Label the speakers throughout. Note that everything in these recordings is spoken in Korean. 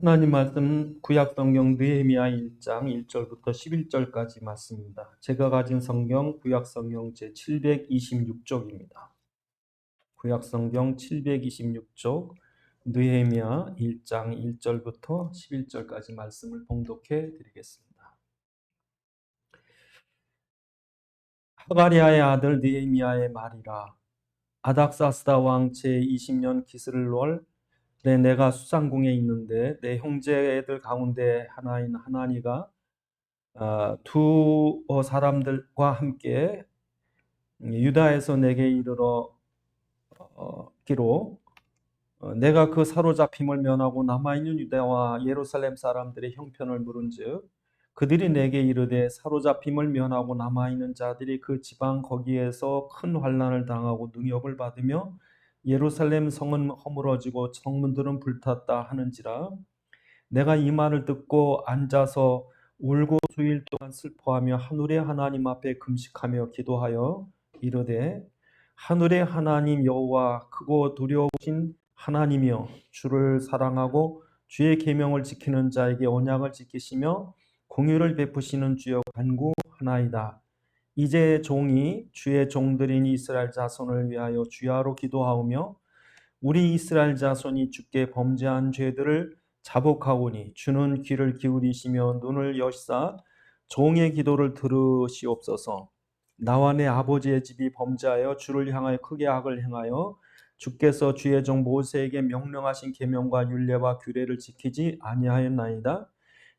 Speaker 1: 하나님 말씀 구약 성경 느헤미야 1장 1절부터 11절까지 말씀입니다. 제가 가진 성경 구약 성경 제 726쪽입니다. 구약 성경 726쪽 느헤미야 1장 1절부터 11절까지 말씀을 봉독해 드리겠습니다. 하가리아의 아들 느헤미야의 말이라. 아닥사스다 왕 제20년 기슬월 내가 수상궁에 있는데 내 형제들 가운데 하나인 하나니가 두 사람들과 함께 유다에서 내게 이르러 기로 내가 그 사로잡힘을 면하고 남아있는 유다와 예루살렘 사람들의 형편을 물은즉 그들이 내게 이르되 사로잡힘을 면하고 남아있는 자들이 그 지방 거기에서 큰 환난을 당하고 능욕을 받으며 예루살렘 성은 허물어지고 성문들은 불탔다 하는지라. 내가 이 말을 듣고 앉아서 울고 수일 동안 슬퍼하며 하늘의 하나님 앞에 금식하며 기도하여 이르되 하늘의 하나님 여호와 크고 두려우신 하나님이여 주를 사랑하고 주의 계명을 지키는 자에게 언약을 지키시며 공의를 베푸시는 주여 간구하나이다. 이제 종이 주의 종들인 이스라엘 자손을 위하여 주야로 기도하오며 우리 이스라엘 자손이 주께 범죄한 죄들을 자복하오니 주는 귀를 기울이시며 눈을 여시사 종의 기도를 들으시옵소서. 나와 내 아버지의 집이 범죄하여 주를 향하여 크게 악을 행하여 주께서 주의 종 모세에게 명령하신 계명과 율례와 규례를 지키지 아니하였나이다.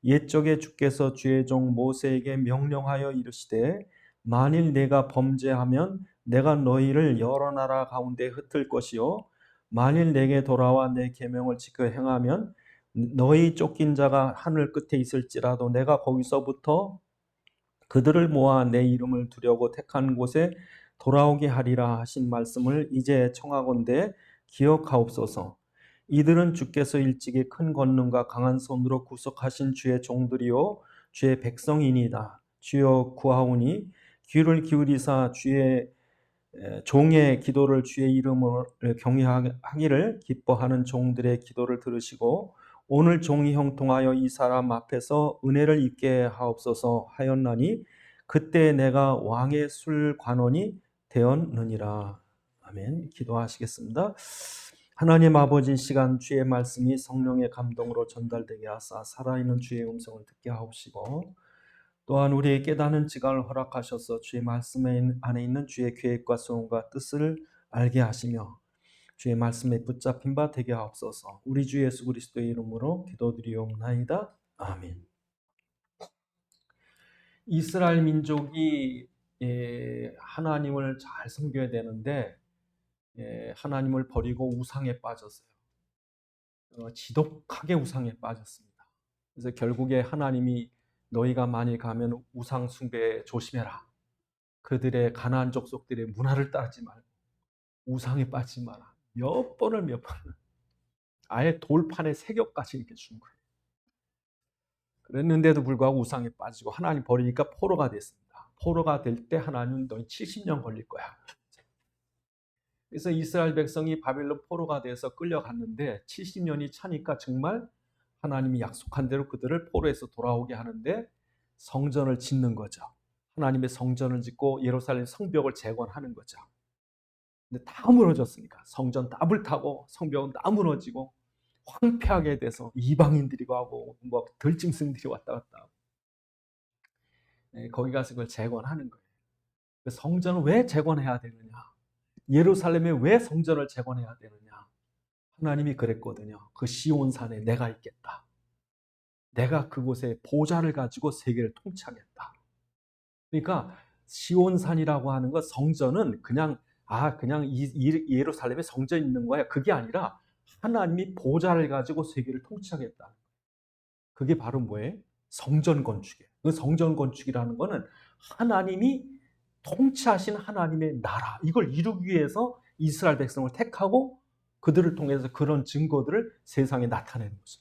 Speaker 1: 옛적에 주께서 주의 종 모세에게 명령하여 이르시되 만일 내가 범죄하면 내가 너희를 여러 나라 가운데 흩을 것이요 만일 내게 돌아와 내 계명을 지켜 행하면 너희 쫓긴 자가 하늘 끝에 있을지라도 내가 거기서부터 그들을 모아 내 이름을 두려고 택한 곳에 돌아오게 하리라 하신 말씀을 이제 청하건대 기억하옵소서. 이들은 주께서 일찍이 큰 권능과 강한 손으로 구속하신 주의 종들이요 주의 백성이니이다. 주여 구하오니 귀를 기울이사 주의 종의 기도를 주의 이름을 경외하기를 기뻐하는 종들의 기도를 들으시고 오늘 종이 형통하여 이 사람 앞에서 은혜를 입게 하옵소서 하였나니 그때 내가 왕의 술관원이 되었느니라. 아멘. 기도하시겠습니다. 하나님 아버지, 시간 주의 말씀이 성령의 감동으로 전달되게 하사 살아있는 주의 음성을 듣게 하옵시고 또한 우리의 깨닫는 지각을 허락하셔서 주의 말씀 안에 있는 주의 계획과 소원과 뜻을 알게 하시며 주의 말씀에 붙잡힌 바 되게 하옵소서. 우리 주 예수 그리스도의 이름으로 기도드리옵나이다. 아멘. 이스라엘 민족이 하나님을 잘 섬겨야 되는데 하나님을 버리고 우상에 빠졌어요. 지독하게 우상에 빠졌습니다. 그래서 결국에 하나님이 너희가 많이 가면 우상 숭배 조심해라. 그들의 가나안 족속들의 문화를 따르지 말고 우상에 빠지지 마라. 몇 번을 아예 돌판에 새겨까지 이렇게 준 거예요. 그랬는데도 불구하고 우상에 빠지고 하나님 버리니까 포로가 됐습니다. 포로가 될 때 하나님은 너희 70년 걸릴 거야. 그래서 이스라엘 백성이 바벨론 포로가 돼서 끌려갔는데 70년이 차니까 정말 하나님이 약속한 대로 그들을 포로에서 돌아오게 하는데 성전을 짓는 거죠. 하나님의 성전을 짓고 예루살렘 성벽을 재건하는 거죠. 근데 다 무너졌으니까 성전 다 불타고 성벽은 다 무너지고 황폐하게 돼서 이방인들이 가고 뭐 들짐승들이 왔다 갔다 하고 거기 가서 그걸 재건하는 거예요. 성전을 왜 재건해야 되느냐? 예루살렘에 왜 성전을 재건해야 되느냐? 하나님이 그랬거든요. 그 시온산에 내가 있겠다. 내가 그곳에 보좌를 가지고 세계를 통치하겠다. 그러니까 시온산이라고 하는 것 성전은 그냥 예루살렘에 성전이 있는 거야. 그게 아니라 하나님이 보좌를 가지고 세계를 통치하겠다. 그게 바로 뭐예요? 성전 건축이에요. 그 성전 건축이라는 거는 하나님이 통치하신 하나님의 나라, 이걸 이루기 위해서 이스라엘 백성을 택하고 그들을 통해서 그런 증거들을 세상에 나타내는 거죠.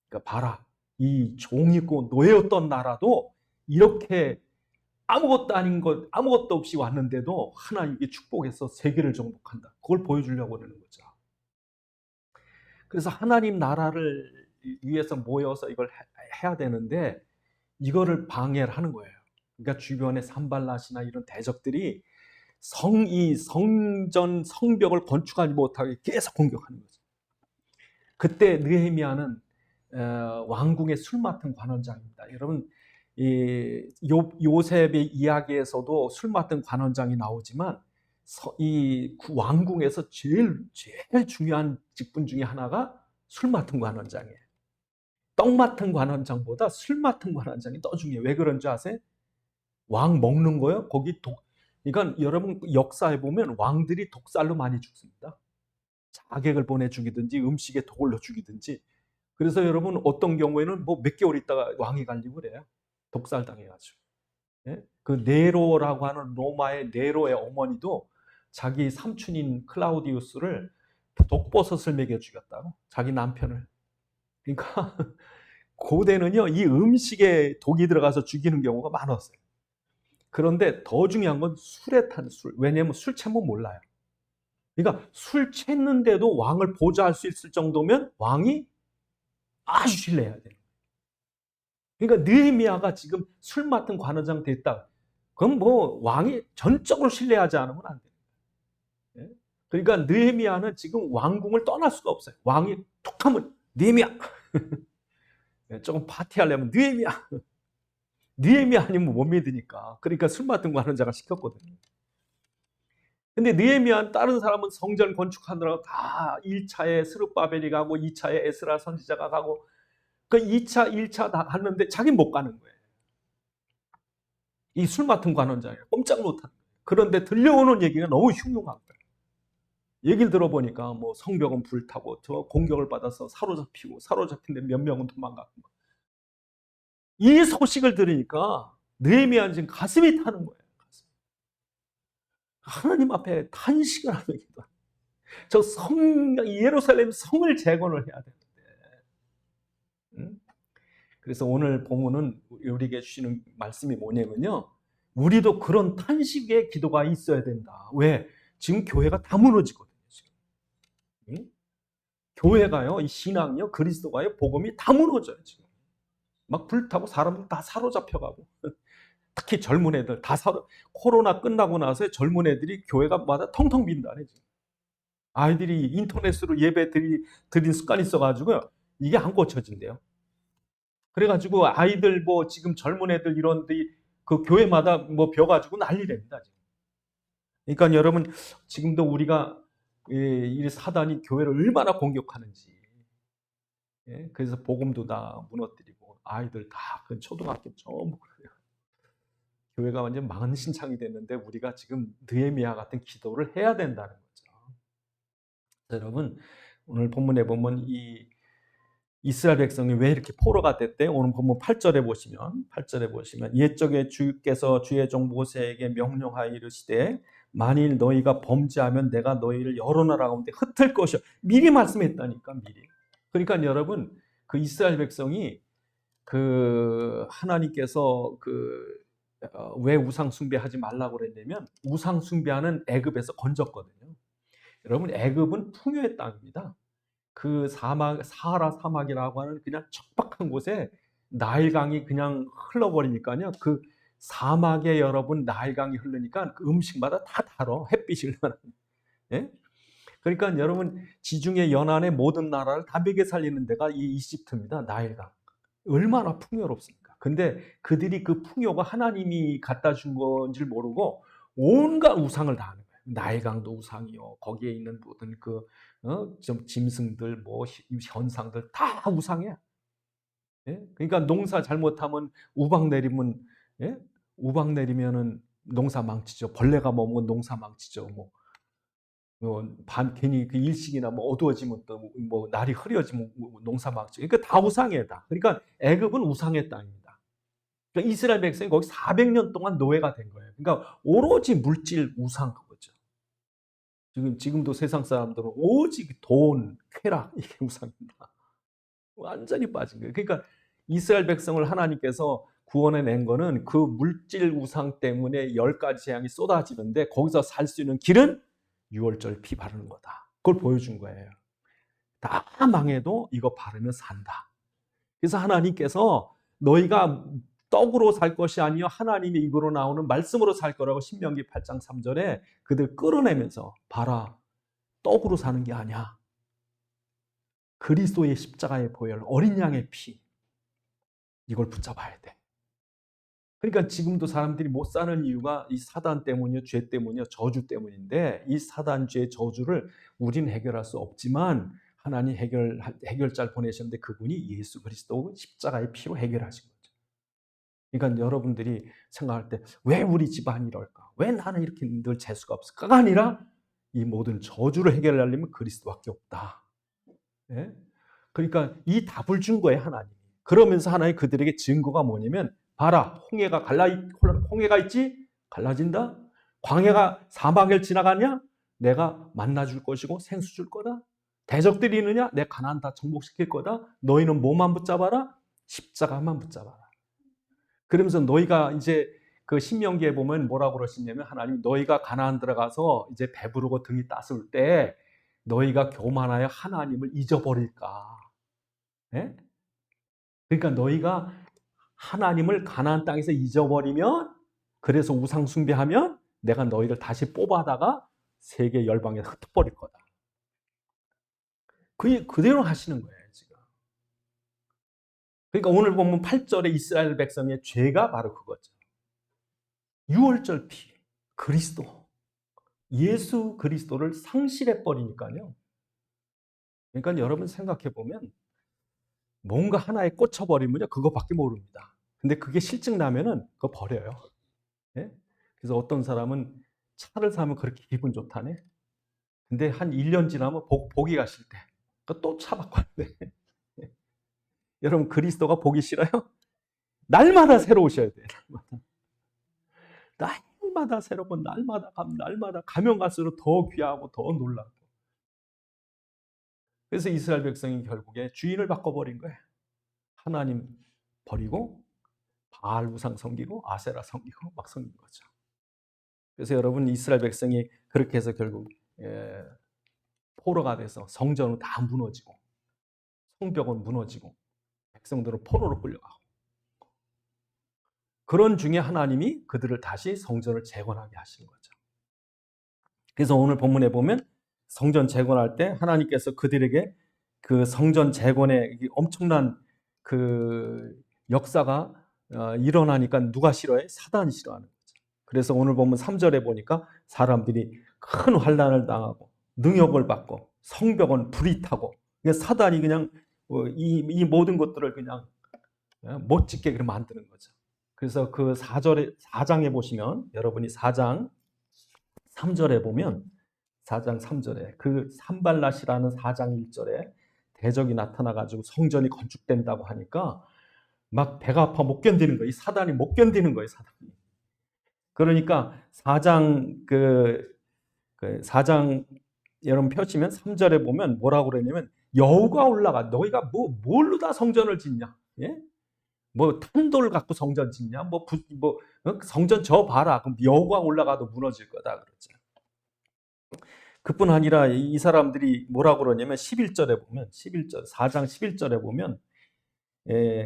Speaker 1: 그러니까 봐라, 이 종이고 노예였던 나라도 이렇게 아무것도 아닌 것, 아무것도 없이 왔는데도 하나님께 축복해서 세계를 정복한다. 그걸 보여주려고 하는 거죠. 그래서 하나님 나라를 위에서 모여서 이걸 해야 되는데 이거를 방해를 하는 거예요. 그러니까 주변에 산발랏이나 이런 대적들이 이 성전 성벽을 건축하지 못하게 계속 공격하는 거죠. 그때 느헤미야는 왕궁의 술 맡은 관원장입니다. 여러분, 요셉의 이야기에서도 술 맡은 관원장이 나오지만 이 왕궁에서 제일 중요한 직분 중에 하나가 술 맡은 관원장이에요. 떡 맡은 관원장보다 술 맡은 관원장이 더 중요해요. 왜 그런지 아세요? 왕 먹는 거요? 그러니까 여러분 역사에 보면 왕들이 독살로 많이 죽습니다. 자객을 보내 죽이든지 음식에 독을 넣어 죽이든지. 그래서 여러분 어떤 경우에는 뭐 몇 개월 있다가 왕이 갈리고 그래요. 독살 당해가지고. 예? 그 네로라고 하는 로마의 네로의 어머니도 자기 삼촌인 클라우디우스를 독버섯을 먹여 죽였다고. 자기 남편을. 그러니까 고대는요 이 음식에 독이 들어가서 죽이는 경우가 많았어요. 그런데 더 중요한 건 술에 탄 술. 왜냐하면 술 취하면 몰라요. 그러니까 술 취했는데도 왕을 보좌할 수 있을 정도면 왕이 아주 신뢰해야 돼요. 그러니까 느헤미야가 지금 술 맡은 관원장 됐다. 그럼 뭐 왕이 전적으로 신뢰하지 않으면 안 돼요. 그러니까 느헤미야는 지금 왕궁을 떠날 수가 없어요. 왕이 툭 하면 느헤미야. 조금 파티하려면 느헤미야 아니면 못 믿으니까. 그러니까 술 맡은 관원장을 시켰거든요. 근데 느헤미야는 다른 사람은 성전 건축하느라고 다 1차에 스룹바벨이 가고 2차에 에스라 선지자가 가고 그 2차, 1차 다 갔는데 자기는 못 가는 거예요. 이 술 맡은 관원장이에요. 꼼짝 못하는 거예요. 그런데 들려오는 얘기가 너무 흉흉한 거예요. 얘기를 들어보니까 뭐 성벽은 불타고 저 공격을 받아서 사로잡힌 데 몇 명은 도망가고 이 소식을 들으니까 느헤미야는 지금 가슴이 타는 거예요. 하나님 앞에 탄식을 하며 기도. 저 예루살렘 성을 재건을 해야 되는데. 그래서 오늘 본문은 우리에게 주시는 말씀이 뭐냐면요. 우리도 그런 탄식의 기도가 있어야 된다. 왜? 지금 교회가 다 무너지거든요. 지금. 교회가요, 이 신앙이요, 그리스도가요, 복음이 다 무너져요. 지금. 막 불타고 사람들 다 사로잡혀가고. 특히 젊은 애들 다 코로나 끝나고 나서 젊은 애들이 교회가마다 텅텅 빈다네. 지금. 아이들이 인터넷으로 예배 드린 습관이 있어가지고요. 이게 안 고쳐진대요. 그래가지고 아이들 뭐 지금 젊은 애들 이런데 그 교회마다 뭐 벼가지고 난리랍니다. 그러니까 여러분 지금도 우리가 이 사단이 교회를 얼마나 공격하는지. 그래서 복음도 다 무너뜨리고 아이들 다 그 초등학교 전부 그래요. 교회가 완전 망신창이 됐는데 우리가 지금 느헤미야 같은 기도를 해야 된다는 거죠. 여러분 오늘 본문에 보면 이 이스라엘 백성이 왜 이렇게 포로가 됐대? 오늘 본문 8절에 보시면 옛적에 주께서 주의 종 모세에게 명령하여 이르시되 만일 너희가 범죄하면 내가 너희를 여러 나라 가운데 흩을 것이요. 미리 말씀했다니까 미리. 그러니까 여러분 그 이스라엘 백성이 그 하나님께서 왜 우상 숭배하지 말라고 그랬냐면 우상 숭배하는 애굽에서 건졌거든요. 여러분 애굽은 풍요의 땅입니다. 그 사하라 사막이라고 하는 그냥 척박한 곳에 나일강이 그냥 흘러버리니까요. 그 사막에 여러분 나일강이 흐르니까 그 음식마다 다 달어. 햇빛이 얼마나. 예? 그러니까 여러분 지중해 연안의 모든 나라를 다 먹여 살리는 데가 이 이집트입니다. 나일강. 얼마나 풍요롭습니까? 근데 그들이 그 풍요가 하나님이 갖다 준 건지 모르고 온갖 우상을 다 하는 거예요. 나일강도 우상이요. 거기에 있는 모든 좀 짐승들, 뭐 현상들 다 우상이야. 예? 그러니까 농사 잘못하면 우박 내리면, 예? 우박 내리면은 농사 망치죠. 벌레가 먹으면 농사 망치죠. 괜히 그 일식이나 뭐 어두워지면 또 뭐 날이 흐려지면 농사 망치죠. 그러니까 다 우상이에요, 다. 그러니까 애굽은 우상의 땅입니다. 그러니까 이스라엘 백성이 거기 400년 동안 노예가 된 거예요. 그러니까 오로지 물질 우상 그거죠. 지금도 세상 사람들은 오직 돈, 쾌락 이게 우상입니다. 완전히 빠진 거예요. 그러니까 이스라엘 백성을 하나님께서 구원해 낸 거는 그 물질 우상 때문에 10가지 재앙이 쏟아지는데 거기서 살 수 있는 길은 유월절 피 바르는 거다. 그걸 보여준 거예요. 다 망해도 이거 바르면 산다. 그래서 하나님께서 너희가 떡으로 살 것이 아니요 하나님의 입으로 나오는 말씀으로 살 거라고 신명기 8장 3절에 그들 끌어내면서 봐라, 떡으로 사는 게 아니야. 그리스도의 십자가의 보혈, 어린 양의 피, 이걸 붙잡아야 돼. 그러니까 지금도 사람들이 못 사는 이유가 이 사단 때문이요, 죄 때문이요, 저주 때문인데, 이 사단, 죄, 저주를 우리는 해결할 수 없지만 하나님 해결자를 보내셨는데 그분이 예수 그리스도 십자가의 피로 해결하신 거죠. 그러니까 여러분들이 생각할 때 왜 우리 집안이 이럴까? 왜 나는 이렇게 늘 재수가 없을까가 아니라 이 모든 저주를 해결하려면 그리스도밖에 없다. 예? 그러니까 이 답을 준 거예요, 하나님이. 그러면서 하나님 그들에게 증거가 뭐냐면, 봐라, 홍해가 있지? 갈라진다. 광야가 사막을 지나가냐? 내가 만나 줄 것이고 생수 줄 거다. 대적들이 있느냐? 내 가나안 다 정복시킬 거다. 너희는 뭐만 붙잡아라? 십자가만 붙잡아라. 그러면서 너희가 이제 그 신명기에 보면 뭐라고 그러시냐면, 하나님 너희가 가나안 들어가서 이제 배부르고 등이 따스울 때 너희가 교만하여 하나님을 잊어버릴까? 예? 그러니까 너희가 하나님을 가나안 땅에서 잊어버리면, 그래서 우상 숭배하면 내가 너희를 다시 뽑아다가 세계 열방에 흩어버릴 거다. 그대로 하시는 거예요, 지금. 그러니까 오늘 보면 8절에 이스라엘 백성의 죄가 바로 그거죠. 유월절 피, 그리스도, 예수 그리스도를 상실해 버리니까요. 그러니까 여러분 생각해 보면 뭔가 하나에 꽂혀버리면요, 그거밖에 모릅니다. 근데 그게 실증 나면은 그거 버려요. 예? 그래서 어떤 사람은 차를 사면 그렇게 기분 좋다네. 근데 한 1년 지나면 복이 가실 때 또 차 바꿔야 돼. 여러분 그리스도가 보기 싫어요? 날마다 새로우셔야 돼요. 날마다 새롭고 날마다 가면 갈수록 더 귀하고 더 놀랍고. 그래서 이스라엘 백성이 결국에 주인을 바꿔버린 거예요. 하나님 버리고 바알 우상 섬기고 아세라 섬기고 막 섬긴 거죠. 그래서 여러분 이스라엘 백성이 그렇게 해서 결국 포로가 돼서 성전은 다 무너지고 성벽은 무너지고 백성들은 포로로 끌려가고, 그런 중에 하나님이 그들을 다시 성전을 재건하게 하시는 거죠. 그래서 오늘 본문에 보면 성전 재건할 때 하나님께서 그들에게 그 성전 재건의 엄청난 그 역사가 일어나니까 누가 싫어해? 사단이 싫어하는 거죠. 그래서 오늘 보면 3절에 보니까 사람들이 큰 환난을 당하고 능욕을 받고 성벽은 불이 타고, 사단이 그냥 이 모든 것들을 그냥 못 짓게 만드는 거죠. 그래서 그 4장에 보시면, 여러분이 4장 3절에 보면, 4장 3절에 그 산발랏이라는 4장 1절에 대적이 나타나가지고 성전이 건축된다고 하니까 막 배가 아파 못 견디는 거예요. 이 사단이 못 견디는 거예요, 사단이. 그러니까 4장 여러분 펴시면 3절에 보면 뭐라고 그러냐면, 여호가 올라가, 너희가 뭘로 다 성전을 짓냐? 예? 뭐 탄돌 갖고 성전 짓냐? 성전 저 봐라. 그럼 여호가 올라가도 무너질 거다 그랬죠. 그뿐 아니라 이 사람들이 뭐라고 그러냐면 11절에 보면, 4장 11절에 보면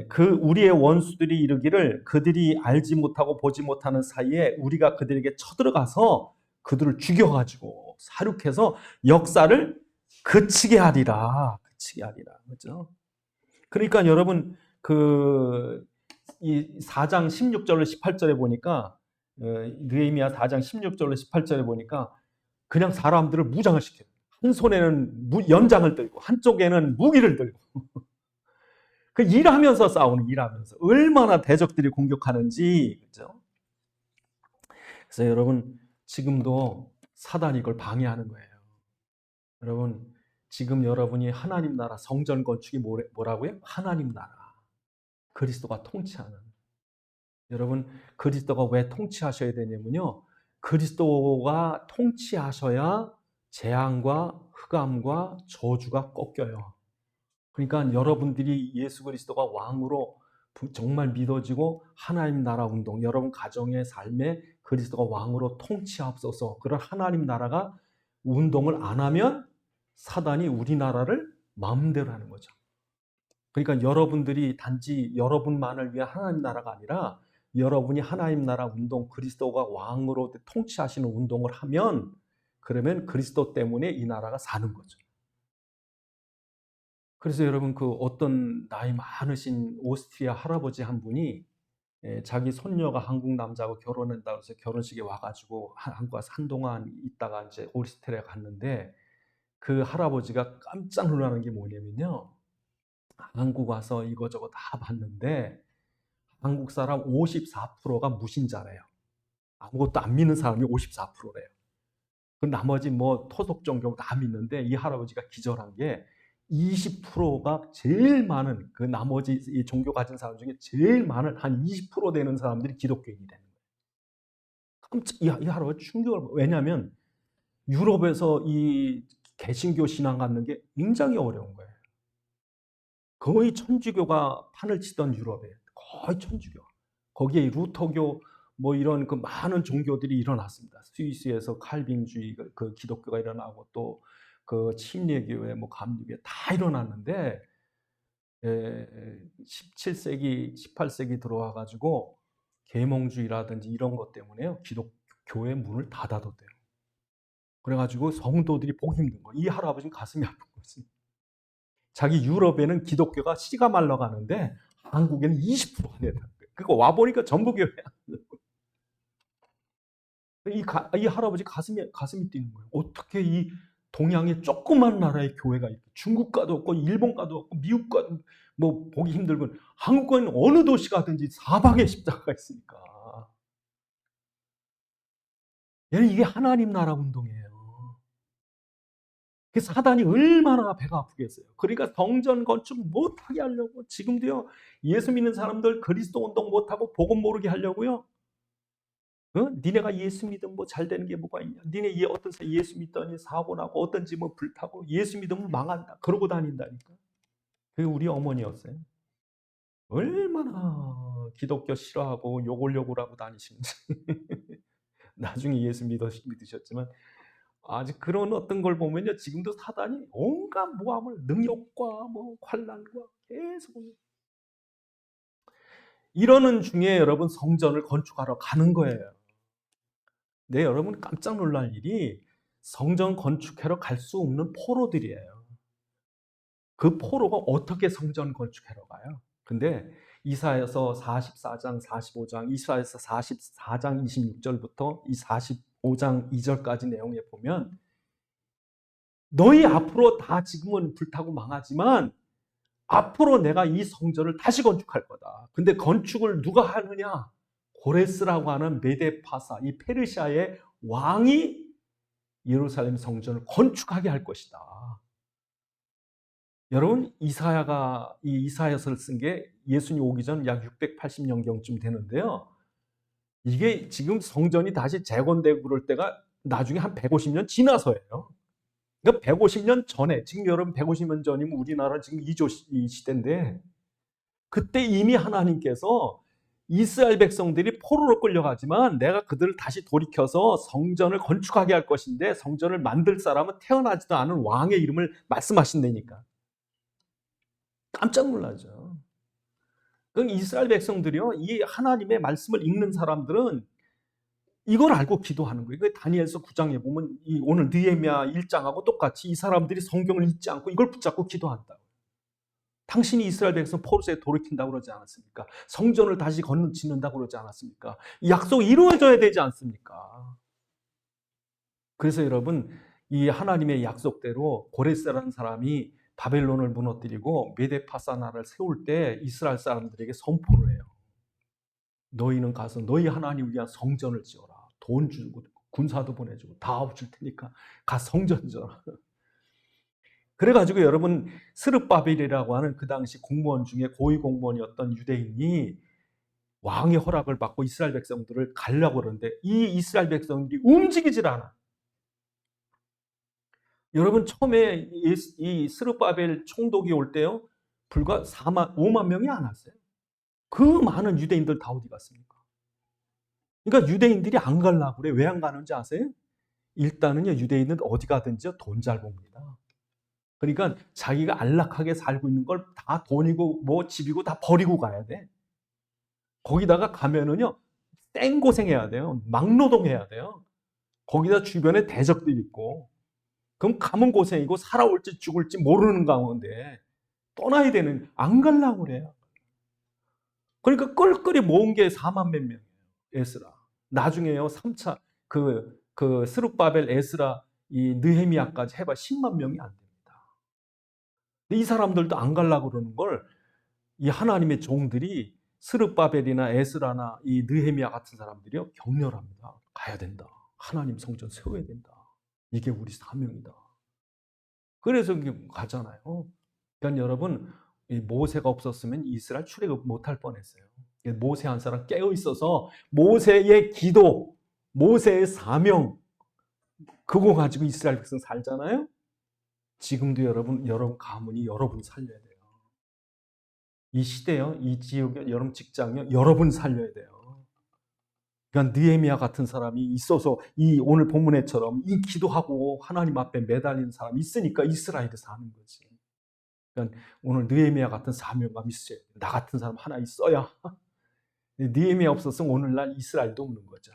Speaker 1: 그 우리의 원수들이 이르기를 그들이 알지 못하고 보지 못하는 사이에 우리가 그들에게 쳐들어가서 그들을 죽여가지고 사륙해서 역사를 그치게 하리라. 그렇죠? 그러니까 여러분 이 4장 16절로 18절에 보니까 느헤미야 4장 16절로 18절에 보니까 그냥 사람들을 무장을 시켜요. 한 손에는 연장을 들고 한쪽에는 무기를 들고 그 일하면서 싸우는, 일하면서 얼마나 대적들이 공격하는지. 그렇죠? 그래서 여러분 지금도 사단이 이걸 방해하는 거예요. 여러분 지금 여러분이 하나님 나라 성전 건축이 뭐라고요? 하나님 나라, 그리스도가 통치하는. 여러분 그리스도가 왜 통치하셔야 되냐면요, 그리스도가 통치하셔야 재앙과 흑암과 저주가 꺾여요. 그러니까 여러분들이 예수 그리스도가 왕으로 정말 믿어지고 하나님 나라 운동, 여러분 가정의 삶에 그리스도가 왕으로 통치하옵소서, 그런 하나님 나라가 운동을 안 하면 사단이 우리나라를 마음대로 하는 거죠. 그러니까 여러분들이 단지 여러분만을 위한 하나님 나라가 아니라 여러분이 하나님 나라 운동, 그리스도가 왕으로 통치하시는 운동을 하면 그러면 그리스도 때문에 이 나라가 사는 거죠. 그래서 여러분 그 어떤 나이 많으신 오스트리아 할아버지 한 분이 자기 손녀가 한국 남자하고 결혼한다고 해서 결혼식에 와가지고 한국에 한동안 있다가 이제 오스트리아 갔는데 그 할아버지가 깜짝 놀라는 게 뭐냐면요. 한국 와서 이거저거 다 봤는데 한국 사람 54%가 무신자래요. 아무것도 안 믿는 사람이 54%래요. 그 나머지 뭐 토속 종교 다 믿는데 이 할아버지가 기절한 게 20%가 제일 많은 그 나머지 이 종교 가진 사람 중에 제일 많은 한 20% 되는 사람들이 기독교인이 되는 거예요. 깜짝 이 할아버지 충격을 왜냐하면 유럽에서 이 개신교 신앙 갖는 게 굉장히 어려운 거예요. 거의 천주교가 판을 치던 유럽에 거의 천주교. 거기에 루터교 뭐 이런 그 많은 종교들이 일어났습니다. 스위스에서 칼빈주의 그 기독교가 일어나고 또 그 침례교회 뭐 감리교회 다 일어났는데 17세기, 18세기 들어와 가지고 계몽주의라든지 이런 것 때문에요. 기독교의 문을 닫아뒀대요. 그래가지고 성도들이 보기 힘든 거예요. 이 할아버지는 가슴이 아픈 거지. 자기 유럽에는 기독교가 씨가 말라가는데 한국에는 20%가 된다는 거예요. 그거 와보니까 전부 교회야. 이 할아버지 가슴이 뛰는 거예요. 어떻게 이 동양의 조그만 나라의 교회가 이렇게 중국과도 없고 일본과도 없고 미국과도 뭐 보기 힘들고 한국은 어느 도시 가든지 사방에 십자가가 있으니까. 얘는 이게 하나님 나라 운동이에요. 그 사단이 얼마나 배가 아프겠어요. 그러니까 성전 건축 못하게 하려고 지금도요. 예수 믿는 사람들 그리스도 운동 못하고 복음 모르게 하려고요. 니네가 예수 믿으면 뭐 잘 되는 게 뭐가 있냐. 니네 어떤 예수 믿더니 사고 나고 어떤 집은 불타고 예수 믿으면 망한다. 그러고 다닌다니까. 그게 우리 어머니였어요. 얼마나 기독교 싫어하고 욕을 하고 다니시는지. 나중에 예수 믿으셨지만 아직 그런 어떤 걸 보면요. 지금도 사단이 온갖 모함을 능욕과 뭐 환난과 계속 이러는 중에 여러분 성전을 건축하러 가는 거예요. 네, 여러분 깜짝 놀랄 일이 성전 건축하러 갈 수 없는 포로들이에요. 그 포로가 어떻게 성전 건축하러 가요? 근데 이사야서 44장, 45장, 이사야서 44장 26절부터 이 45장 2절까지 내용에 보면 너희 앞으로 다 지금은 불타고 망하지만 앞으로 내가 이 성전을 다시 건축할 거다. 근데 건축을 누가 하느냐? 고레스라고 하는 메데파사, 이 페르시아의 왕이 예루살렘 성전을 건축하게 할 것이다. 여러분, 이 이사야서를 쓴 게 예수님 오기 전 약 680년경쯤 되는데요. 이게 지금 성전이 다시 재건되고 그럴 때가 나중에 한 150년 지나서예요. 그러니까 150년 전에, 지금 여러분 150년 전이면 우리나라 지금 이조 시대인데, 그때 이미 하나님께서 이스라엘 백성들이 포로로 끌려가지만 내가 그들을 다시 돌이켜서 성전을 건축하게 할 것인데 성전을 만들 사람은 태어나지도 않은 왕의 이름을 말씀하신다니까. 깜짝 놀라죠. 그 이스라엘 백성들이요, 이 하나님의 말씀을 읽는 사람들은 이걸 알고 기도하는 거예요. 그 다니엘서 9장에 보면 오늘 느헤미야 1장하고 똑같이 이 사람들이 성경을 읽지 않고 이걸 붙잡고 기도한다. 당신이 이스라엘 백성 포로세에 돌이킨다고 그러지 않았습니까? 성전을 다시 짓는다고 그러지 않았습니까? 약속이 이루어져야 되지 않습니까? 그래서 여러분, 이 하나님의 약속대로 고레스라는 사람이 바벨론을 무너뜨리고 메데파사나를 세울 때 이스라엘 사람들에게 선포를 해요. 너희는 가서 너희 하나님을 위한 성전을 지어라. 돈 주고 군사도 보내주고 다 줄 테니까 가 성전 지어라. 그래가지고 여러분 스룹바벨이라고 하는 그 당시 공무원 중에 고위 공무원이었던 유대인이 왕의 허락을 받고 이스라엘 백성들을 가려고 그러는데 이 이스라엘 백성들이 움직이질 않아. 여러분 처음에 이 스룹바벨 총독이 올 때요 불과 5만 명이 안 왔어요. 그 많은 유대인들 다 어디 갔습니까? 그러니까 유대인들이 안 가려고 그래. 왜 안 가는지 아세요? 일단은요 유대인은 어디 가든지요 돈 잘 봅니다. 그러니까 자기가 안락하게 살고 있는 걸 다 돈이고 뭐 집이고 다 버리고 가야 돼. 거기다가 가면은요, 생고생해야 돼요. 막노동해야 돼요. 거기다 주변에 대적들이 있고. 그럼 가면 고생이고 살아올지 죽을지 모르는 가운데 떠나야 되는, 안 가려고 그래요. 그러니까 끌끌이 모은 게 4만 몇 명이에요. 에스라. 나중에요, 3차 그 스룹바벨, 에스라, 이 느헤미야까지 해봐 10만 명이 안 됩니다. 근데 이 사람들도 안 가려고 그러는 걸 이 하나님의 종들이 스룹바벨이나 에스라나 이 느헤미야 같은 사람들이요, 격려합니다. 가야 된다. 하나님 성전 세워야 된다. 이게 우리 사명이다. 그래서 가잖아요. 그러니까 여러분, 이 모세가 없었으면 이스라엘 출애굽 못할 뻔했어요. 모세 한 사람 깨어 있어서 모세의 기도, 모세의 사명, 그거 가지고 이스라엘 백성 살잖아요. 지금도 여러분 가문이 여러분 살려야 돼요. 이 시대요, 이 지역에, 여러분 직장이요, 여러분 살려야 돼요. 그러니까 느헤미야 같은 사람이 있어서 이 오늘 본문에처럼 이 기도하고 하나님 앞에 매달리는 사람이 있으니까 이스라엘이 사는 거지. 그러니까 오늘 느헤미야 같은 사명감 있어야 돼. 나 같은 사람 하나 있어야. 느헤미야 없었으면 오늘날 이스라엘도 없는 거죠.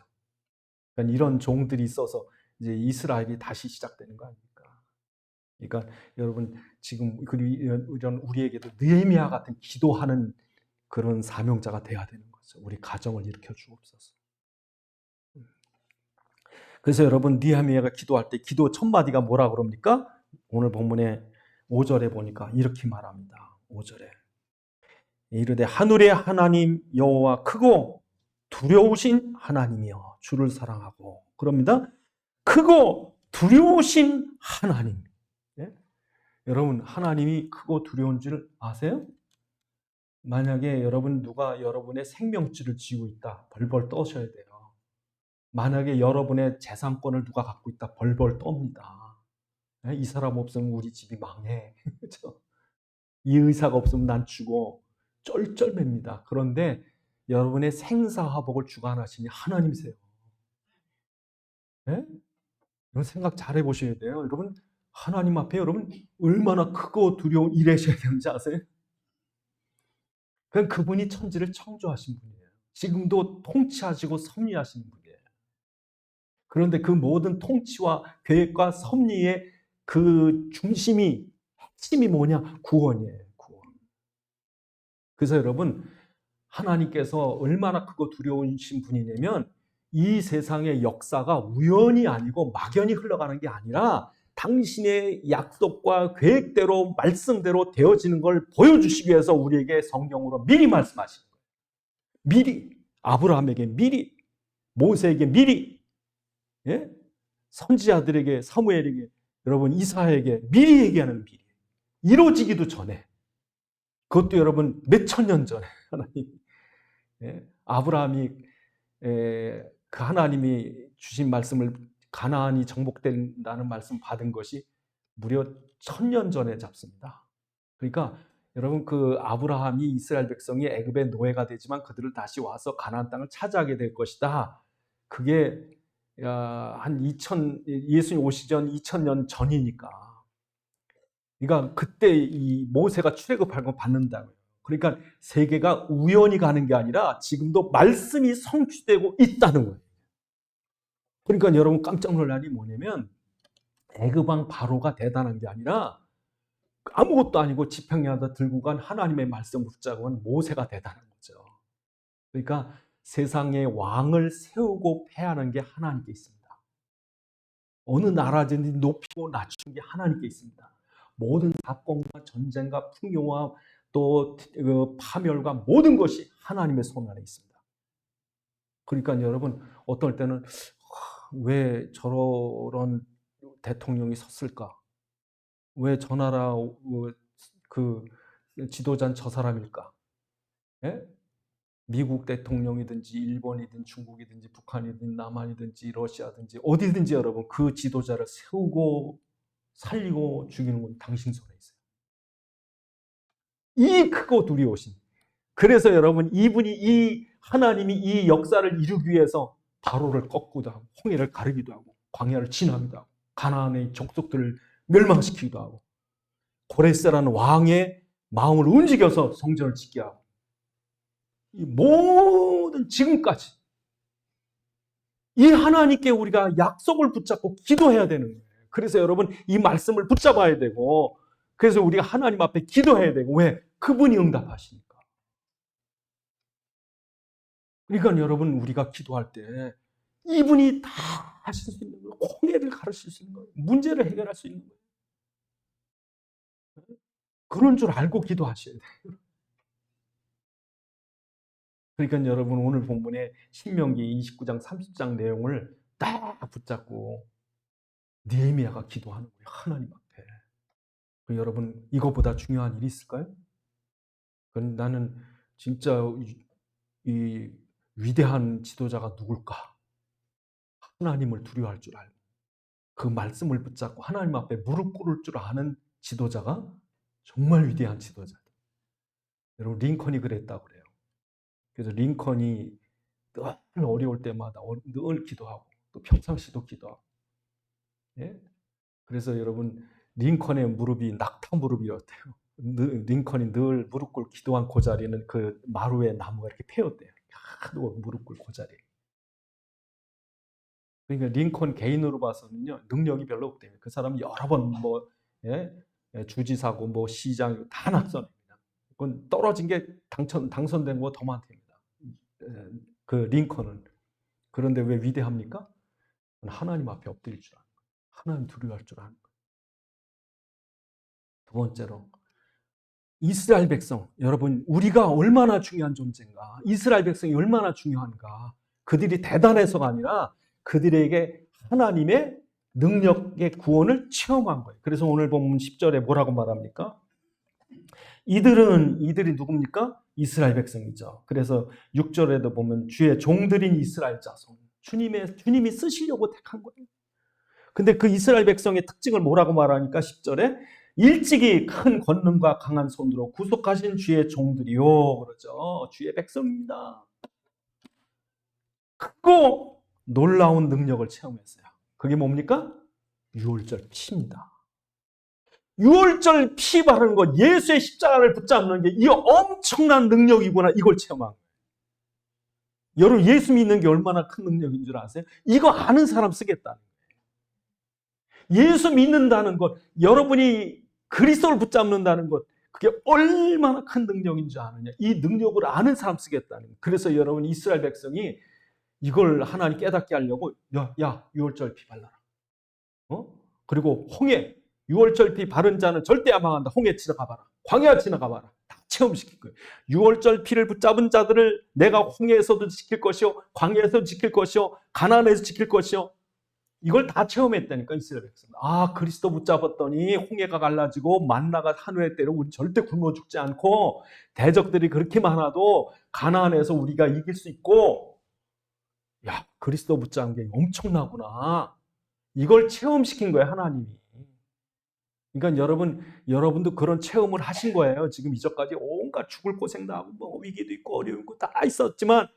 Speaker 1: 그러니까 이런 종들이 있어서 이제 이스라엘이 다시 시작되는 거 아닙니까? 그러니까 여러분 지금 이런 우리에게도 느헤미야 같은 기도하는 그런 사명자가 돼야 되는 거죠. 우리 가정을 일으켜 주옵소서. 그래서 여러분, 느헤미야가 기도할 때 기도 첫 마디가 뭐라 그럽니까? 오늘 본문에 5절에 보니까 이렇게 말합니다. 5절에 이르되 하늘의 하나님 여호와 크고 두려우신 하나님이여 주를 사랑하고, 그럽니다. 크고 두려우신 하나님. 네? 여러분, 하나님이 크고 두려운 줄 아세요? 만약에 여러분 누가 여러분의 생명줄을 쥐고 있다, 벌벌 떠셔야 돼요. 만약에 여러분의 재산권을 누가 갖고 있다, 벌벌 떱니다. 이 사람 없으면 우리 집이 망해. 그렇죠? 이 의사가 없으면 난 죽어. 쩔쩔맵니다. 그런데 여러분의 생사화복을 주관하시니 하나님이세요. 네? 이런 생각 잘 해보셔야 돼요. 여러분, 하나님 앞에 여러분 얼마나 크고 두려운 일하셔야 되는지 아세요? 그분이 천지를 창조하신 분이에요. 지금도 통치하시고 섭리하시는 분이에요. 그런데 그 모든 통치와 계획과 섭리의 그 중심이, 핵심이 뭐냐? 구원이에요. 구원. 그래서 여러분, 하나님께서 얼마나 크고 두려우신 분이냐면 이 세상의 역사가 우연이 아니고 막연히 흘러가는 게 아니라 당신의 약속과 계획대로 말씀대로 되어지는 걸 보여주시기 위해서 우리에게 성경으로 미리 말씀하시는 거예요. 미리, 아브라함에게 미리, 모세에게 미리, 예? 선지자들에게, 사무엘에게, 여러분 이사야에게 미리 얘기하는, 미리 이루어지기도 전에, 그것도 여러분 몇천 년 전에 하나님, 아브라함이 그 하나님이 주신 말씀을, 가나안이 정복된다는 말씀 받은 것이 무려 1000년 전에 잡습니다. 그러니까 여러분, 그 아브라함이 이스라엘 백성이 애굽의 노예가 되지만 그들을 다시 와서 가나안 땅을 차지하게 될 것이다. 그게 한 예수님 오시기 전 2000년 전이니까. 그러니까 그때 이 모세가 출애굽할 거 받는다고요. 그러니까 세계가 우연히 가는 게 아니라 지금도 말씀이 성취되고 있다는 거예요. 그러니까 여러분 깜짝 놀라니 뭐냐면, 애굽 왕 바로가 대단한 게 아니라 아무것도 아니고 지팡이하다 들고 간 하나님의 말씀을 붙잡고 간 모세가 대단한 거죠. 그러니까 세상의 왕을 세우고 패하는 게 하나님께 있습니다. 어느 나라든지 높이고 낮추는 게 하나님께 있습니다. 모든 사건과 전쟁과 풍요와 또 파멸과 모든 것이 하나님의 손 안에 있습니다. 그러니까 여러분, 어떨 때는 왜 저런 대통령이 섰을까? 왜 저 나라 그 지도자는 저 사람일까? 예? 미국 대통령이든지 일본이든 중국이든지 북한이든 남한이든지 러시아든지 어디든지 여러분 그 지도자를 세우고 살리고 죽이는 건 당신 손에 있어요. 이 크고 두려우신. 그래서 여러분, 이 하나님이 이 역사를 이루기 위해서 바로를 꺾기도 하고 홍해를 가르기도 하고 광야를 지나기도 하고 가나안의 족속들을 멸망시키기도 하고 고레스라는 왕의 마음을 움직여서 성전을 짓게 하고, 이 모든 지금까지 이 하나님께 우리가 약속을 붙잡고 기도해야 되는 거예요. 그래서 여러분 이 말씀을 붙잡아야 되고, 그래서 우리가 하나님 앞에 기도해야 되고, 왜? 그분이 응답하시니까. 그러니까 여러분 우리가 기도할 때 이분이 다 하실 수 있는 거예요. 홍해를 가르칠 수 있는 거예요. 문제를 해결할 수 있는 거예요. 그런 줄 알고 기도하셔야 돼요. 그러니까 여러분 오늘 본문에 신명기 29장 30장 내용을 딱 붙잡고 느헤미야가 기도하는 거예요. 하나님 앞에. 여러분 이거보다 중요한 일이 있을까요? 그건 나는 진짜 이 위대한 지도자가 누굴까? 하나님을 두려워할 줄 알고 그 말씀을 붙잡고 하나님 앞에 무릎 꿇을 줄 아는 지도자가 정말 위대한 지도자다. 여러분 링컨이 그랬다고 그래요. 그래서 링컨이 늘 어려울 때마다 늘 기도하고 또 평상시도 기도하고. 예? 그래서 여러분 링컨의 무릎이 낙타 무릎이었대요. 링컨이 늘 무릎 꿇고 기도한 그 자리는 그 마루에 나무가 이렇게 패였대요. 무릎 꿇고 그 자리. 그러니까 링컨 개인으로 봐서는요 능력이 별로 없대요. 그 사람이 여러 번 뭐 주지사고 뭐 시장 다 낙선입니다. 그건 떨어진 게 당선된 거 더 많답니다. 그 링컨은. 그런데 왜 위대합니까? 하나님 앞에 엎드릴 줄 아는 거예요. 하나님 두려워할 줄 아는 거예요. 두 번째로 이스라엘 백성, 여러분 우리가 얼마나 중요한 존재인가, 이스라엘 백성이 얼마나 중요한가. 그들이 대단해서가 아니라 그들에게 하나님의 능력의 구원을 체험한 거예요. 그래서 오늘 보면 10절에 뭐라고 말합니까? 이들이 누굽니까? 이스라엘 백성이죠. 그래서 6절에도 보면 주의 종들인 이스라엘 자손, 주님이 쓰시려고 택한 거예요. 근데 그 이스라엘 백성의 특징을 뭐라고 말하니까 10절에 일찍이 큰 권능과 강한 손으로 구속하신 주의 종들이요, 그러죠. 주의 백성입니다. 크고 놀라운 능력을 체험했어요. 그게 뭡니까? 유월절 피입니다. 유월절 피 바르는 것, 예수의 십자가를 붙잡는 게 이 엄청난 능력이구나, 이걸 체험한 거예요. 여러분 예수 믿는 게 얼마나 큰 능력인 줄 아세요? 이거 아는 사람 쓰겠다는 거예요. 예수 믿는다는 것, 여러분이 그리스도를 붙잡는다는 것, 그게 얼마나 큰 능력인 줄 아느냐. 이 능력을 아는 사람 쓰겠다는 거예요. 그래서 여러분 이스라엘 백성이 이걸 하나님 깨닫게 하려고 야 유월절 피 발라라. 그리고 홍해, 유월절 피 바른 자는 절대 안 망한다. 홍해 지나가봐라. 광야 지나가봐라. 다 체험시킬 거예요. 유월절 피를 붙잡은 자들을 내가 홍해에서도 지킬 것이요, 광야에서도 지킬 것이요, 가나안에서 지킬 것이요. 이걸 다 체험했다니까 이스라엘 백성. 아, 그리스도 붙잡았더니 홍해가 갈라지고 만나가 하늘에 때려 우리 절대 굶어 죽지 않고, 대적들이 그렇게 많아도 가나안에서 우리가 이길 수 있고, 야, 그리스도 붙잡은 게 엄청나구나. 이걸 체험시킨 거예요, 하나님이. 그러니까 여러분도 그런 체험을 하신 거예요. 지금 이전까지 온갖 죽을 고생도 하고 뭐 위기도 있고 어려운 거 다 있었지만,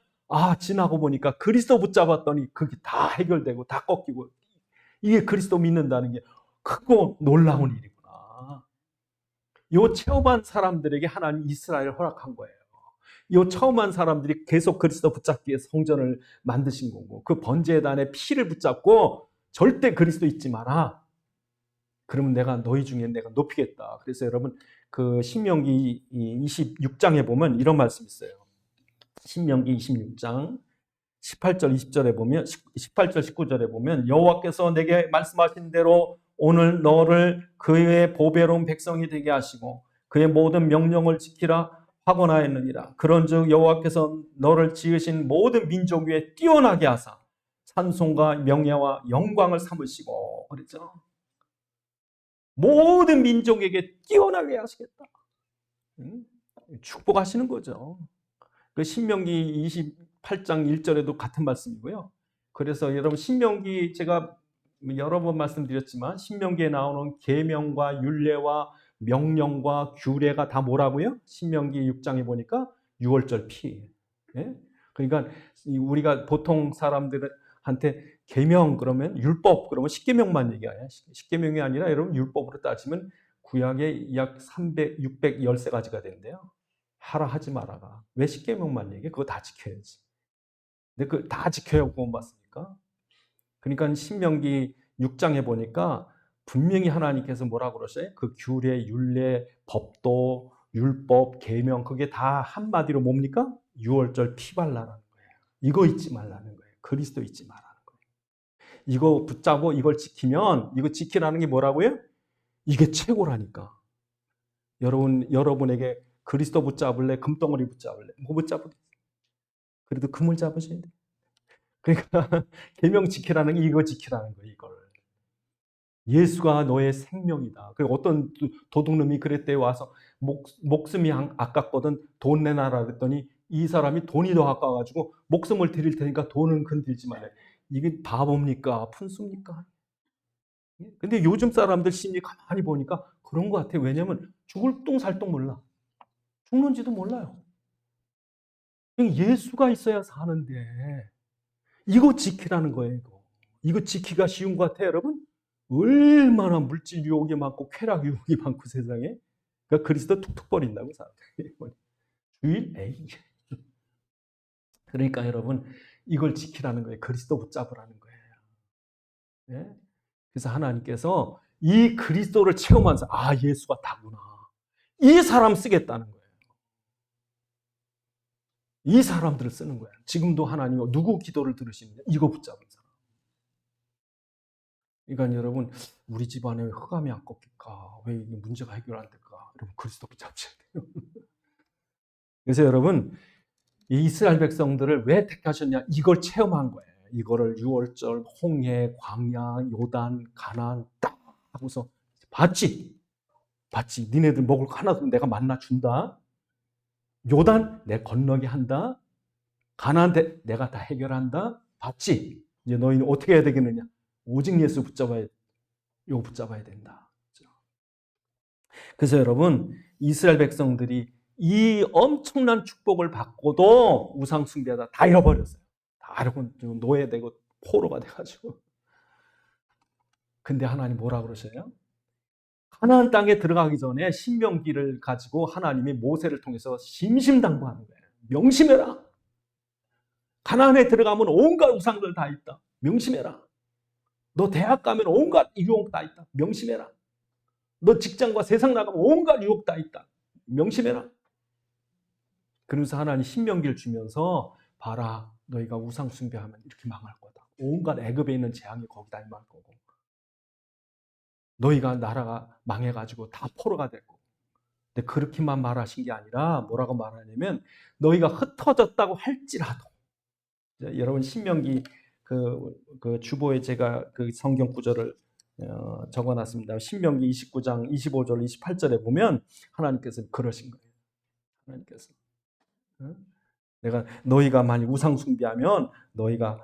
Speaker 1: 지나고 보니까 그리스도 붙잡았더니 그게 다 해결되고 다 꺾이고, 이게 그리스도 믿는다는 게 크고 놀라운 일이구나. 이 체험한 사람들에게 하나님 이스라엘을 허락한 거예요. 이 체험한 사람들이 계속 그리스도 붙잡기 위해서 성전을 만드신 거고, 그 번제단의 피를 붙잡고 절대 그리스도 잊지 마라. 그러면 너희 중에 내가 높이겠다. 그래서 여러분 그 신명기 26장에 보면 이런 말씀이 있어요. 신명기 26장 18절 20절에 보면 18절 19절에 보면 여호와께서 내게 말씀하신 대로 오늘 너를 그의 보배로운 백성이 되게 하시고 그의 모든 명령을 지키라 하고나였느니라. 그런즉 여호와께서 너를 지으신 모든 민족 위에 뛰어나게 하사 찬송과 명예와 영광을 삼으시고, 그랬죠. 모든 민족에게 뛰어나게 하시겠다. 축복하시는 거죠. 그 신명기 28장 1절에도 같은 말씀이고요. 그래서 여러분 신명기, 제가 여러 번 말씀드렸지만 신명기에 나오는 계명과 율례와 명령과 규례가 다 뭐라고요? 신명기 6장에 보니까 유월절 피. 예? 그러니까 우리가 보통 사람들한테 계명 그러면 율법 그러면 십계명만 얘기해요. 십계명이 아니라 여러분 율법으로 따지면 구약에 약 300, 613가지가 된대요. 하라 하지 말아라. 왜 10계명만 얘기해? 그거 다 지켜야지. 근데 그 다 지켜야 구원받습니까? 그러니까 신명기 6장에 보니까 분명히 하나님께서 뭐라고 그러셔요? 그 규례, 율례, 법도, 율법, 계명 그게 다 한마디로 뭡니까? 유월절 피 발라라는 거예요. 이거 잊지 말라는 거예요. 그리스도 잊지 말라는 거예요. 이거 붙잡고 이걸 지키면 이거 지키라는 게 뭐라고요? 이게 최고라니까. 여러분에게 그리스도 붙잡을래? 금덩어리 붙잡을래? 뭐 붙잡을래? 그래도 금을 잡으셔야 돼요. 그러니까 계명 지키라는 게 이거 지키라는 거예요. 이걸. 예수가 너의 생명이다. 그리고 어떤 도둑놈이 그랬대 와서 목숨이 아깝거든 돈 내놔라 그랬더니 이 사람이 돈이 더 아까워가지고 목숨을 드릴 테니까 돈은 건들지 말래. 이게 바보입니까? 푼수입니까? 근데 요즘 사람들 심리 가만히 보니까 그런 것 같아요. 왜냐면 죽을 똥 살 똥 몰라. 죽는지도 몰라요. 예수가 있어야 사는데 이거 지키라는 거예요. 이거 지키기가 쉬운 것 같아요, 여러분? 얼마나 물질 유혹이 많고 쾌락 유혹이 많고 세상에. 그러니까 그리스도 툭툭 버린다고 사람들이. 주일? 에이. 그러니까 여러분 이걸 지키라는 거예요. 그리스도 붙잡으라는 거예요. 네? 그래서 하나님께서 이 그리스도를 체험하면서 아 예수가 다구나. 이 사람 쓰겠다는 거예요. 이 사람들을 쓰는 거예요. 지금도 하나님은 누구 기도를 들으시는데 이거 붙잡은 사람. 그러니까 여러분 우리 집안에 왜 흑암이 안 꺾일까? 왜 이게 문제가 해결 안 될까? 여러분 그리스도 붙잡으셔야 돼요. 그래서 여러분 이 이스라엘 백성들을 왜 택하셨냐? 이걸 체험한 거예요. 이거를 6월절, 홍해, 광야, 요단, 가나안 딱 하고서 봤지? 니네들 먹을 거 하나도 내가 만나 준다. 요단 내 건너게 한다. 가나안 내가 다 해결한다. 봤지? 이제 너희는 어떻게 해야 되겠느냐? 오직 예수 이거 붙잡아야 된다. 그래서 여러분 이스라엘 백성들이 이 엄청난 축복을 받고도 우상 숭배하다 다 잃어버렸어요. 다 잃고 노예되고 포로가 돼가지고. 근데 하나님 뭐라 그러셔요? 가나안 땅에 들어가기 전에 신명기를 가지고 하나님이 모세를 통해서 심심당부하는 거예요. 명심해라. 가나안에 들어가면 온갖 우상들 다 있다. 명심해라. 너 대학 가면 온갖 유혹 다 있다. 명심해라. 너 직장과 세상 나가면 온갖 유혹 다 있다. 명심해라. 그러면서 하나님 신명기를 주면서 봐라 너희가 우상 숭배하면 이렇게 망할 거다. 온갖 애굽에 있는 재앙이 거기다 임할 거고 너희가 나라가 망해가지고 다 포로가 될 거고. 근데 그렇게만 말하신 게 아니라 뭐라고 말하냐면 너희가 흩어졌다고 할지라도 여러분 신명기 그 주보에 제가 그 성경 구절을 적어놨습니다. 신명기 29장 25절 28절에 보면 하나님께서 그러신 거예요. 하나님께서 내가 너희가 만약 우상 숭배하면 너희가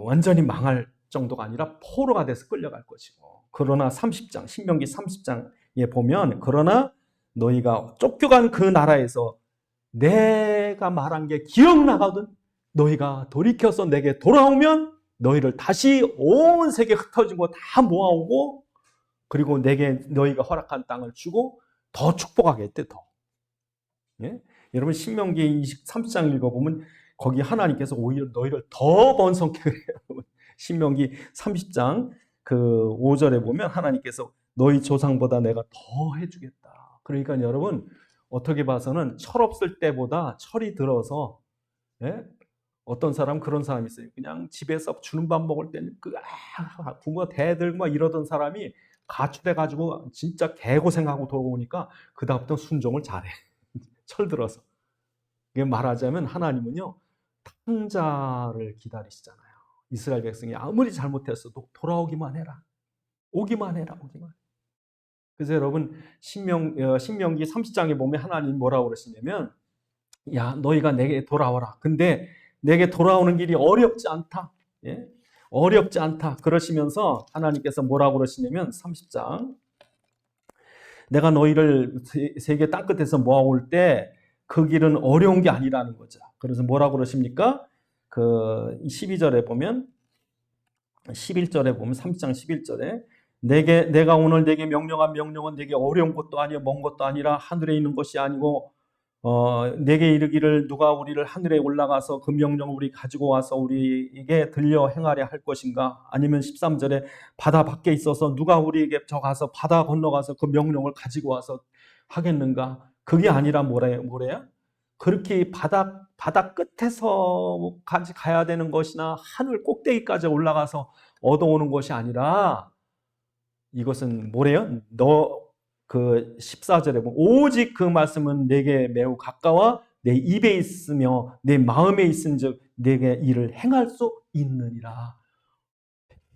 Speaker 1: 완전히 망할 정도가 아니라 포로가 돼서 끌려갈 것이고 그러나 30장 신명기 30장에 보면 그러나 너희가 쫓겨간 그 나라에서 내가 말한 게 기억나거든 너희가 돌이켜서 내게 돌아오면 너희를 다시 온 세계 흩어진 거 다 모아오고 그리고 내게 너희가 허락한 땅을 주고 더 축복하겠대 더. 예? 여러분 신명기 30장 읽어보면 거기 하나님께서 오히려 너희를 더 번성케 해요. 신명기 30장 그 5절에 보면 하나님께서 너희 조상보다 내가 더 해주겠다. 그러니까 여러분 어떻게 봐서는 철없을 때보다 철이 들어서 예? 어떤 사람 그런 사람이 있어요. 그냥 집에서 주는 밥 먹을 때는 부모가 대들고 막 이러던 사람이 가출해가지고 진짜 개고생하고 돌아오니까 그 다음부터 순종을 잘해. 철 들어서. 말하자면 하나님은요 탕자를 기다리시잖아요. 이스라엘 백성이 아무리 잘못했어도 돌아오기만 해라. 오기만 해라. 그래서 여러분 신명기 30장에 보면 하나님 뭐라고 그러시냐면 야 너희가 내게 돌아와라. 근데 내게 돌아오는 길이 어렵지 않다. 예? 어렵지 않다. 그러시면서 하나님께서 뭐라고 그러시냐면 30장 내가 너희를 세계 땅끝에서 모아올 때 그 길은 어려운 게 아니라는 거죠. 그래서 뭐라고 그러십니까? 그 12절에 보면 11절에 보면 30장 11절에 내가 오늘 내게 명령한 명령은 내게 어려운 것도 아니요 먼 것도 아니라 하늘에 있는 것이 아니고 내게 이르기를 누가 우리를 하늘에 올라가서 그 명령을 우리 가지고 와서 우리에게 들려 행하려 할 것인가? 아니면 13절에 바다 밖에 있어서 누가 우리에게 저 가서 바다 건너가서 그 명령을 가지고 와서 하겠는가? 그게 아니라 뭐래요? 그렇게 바다 끝에서까지 가야 되는 것이나 하늘 꼭대기까지 올라가서 얻어오는 것이 아니라 이것은 뭐래요? 그 14절에 보면 오직 그 말씀은 내게 매우 가까워 내 입에 있으며 내 마음에 있은즉 내게 이를 행할 수 있느니라.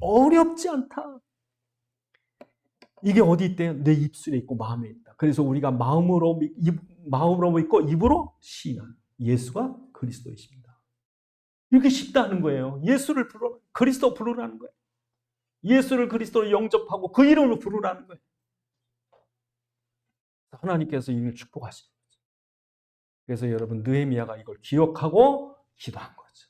Speaker 1: 어렵지 않다. 이게 어디 있대요? 내 입술에 있고 마음에 있다. 그래서 우리가 마음으로 믿고 입으로 시인하는 예수가 그리스도이십니다. 이렇게 쉽다는 거예요. 예수를 그리스도 부르라는 거예요. 예수를 그리스도로 영접하고 그 이름으로 부르라는 거예요. 하나님께서 이를 축복하시는 거죠. 그래서 여러분 느헤미야가 이걸 기억하고 기도한 거죠.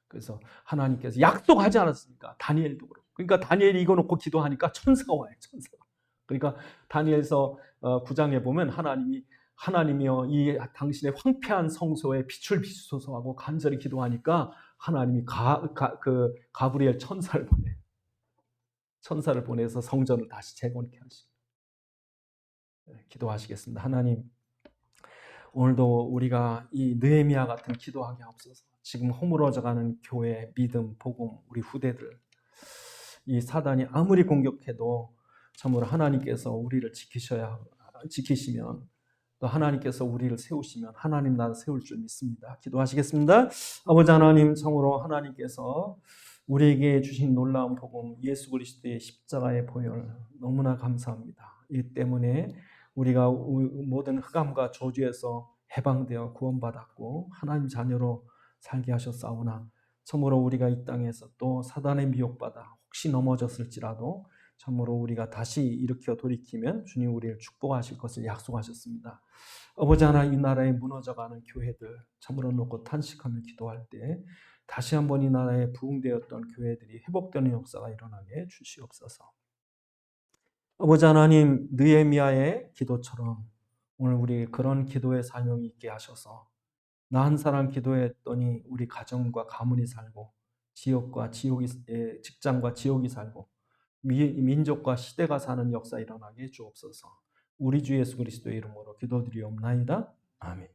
Speaker 1: 그래서 하나님께서 약속하지 않았습니까? 다니엘도 그렇고. 그러니까 다니엘이 이거 놓고 기도하니까 천사가 와요. 천사가. 그러니까 다니엘서 9장에 보면 하나님이여 이 당신의 황폐한 성소에 빛을 비추소서 하고 간절히 기도하니까 하나님이 가브리엘 천사를 보내요. 천사를 보내서 성전을 다시 재건케 하십니다. 기도하시겠습니다. 하나님, 오늘도 우리가 이 느헤미야 같은 기도하게 하옵소서. 지금 허물어져가는 교회, 믿음, 복음, 우리 후대들, 이 사단이 아무리 공격해도 참으로 하나님께서 우리를 지키시면 또 하나님께서 우리를 세우시면 하나님 나라 세울 줄 믿습니다. 기도하시겠습니다. 아버지 하나님, 참으로 하나님께서 우리에게 주신 놀라운 복음, 예수 그리스도의 십자가의 보혈 너무나 감사합니다. 이 때문에 우리가 모든 흑암과 저주에서 해방되어 구원받았고 하나님 자녀로 살게 하셨사오나 참으로 우리가 이 땅에서 또 사단의 미혹받아 혹시 넘어졌을지라도 참으로 우리가 다시 일으켜 돌이키면 주님 우리를 축복하실 것을 약속하셨습니다. 아버지 하나님, 이 나라에 무너져가는 교회들 참으로 놓고 탄식하며 기도할 때 다시 한번 이 나라에 부흥되었던 교회들이 회복되는 역사가 일어나게 주시옵소서. 아버지 하나님, 느헤미야의 기도처럼 오늘 우리 그런 기도의 사명이 있게 하셔서 나 한 사람 기도했더니 우리 가정과 가문이 살고 직장과 지역이 살고 민족과 시대가 사는 역사 일어나게 주옵소서. 우리 주 예수 그리스도의 이름으로 기도드리옵나이다. 아멘.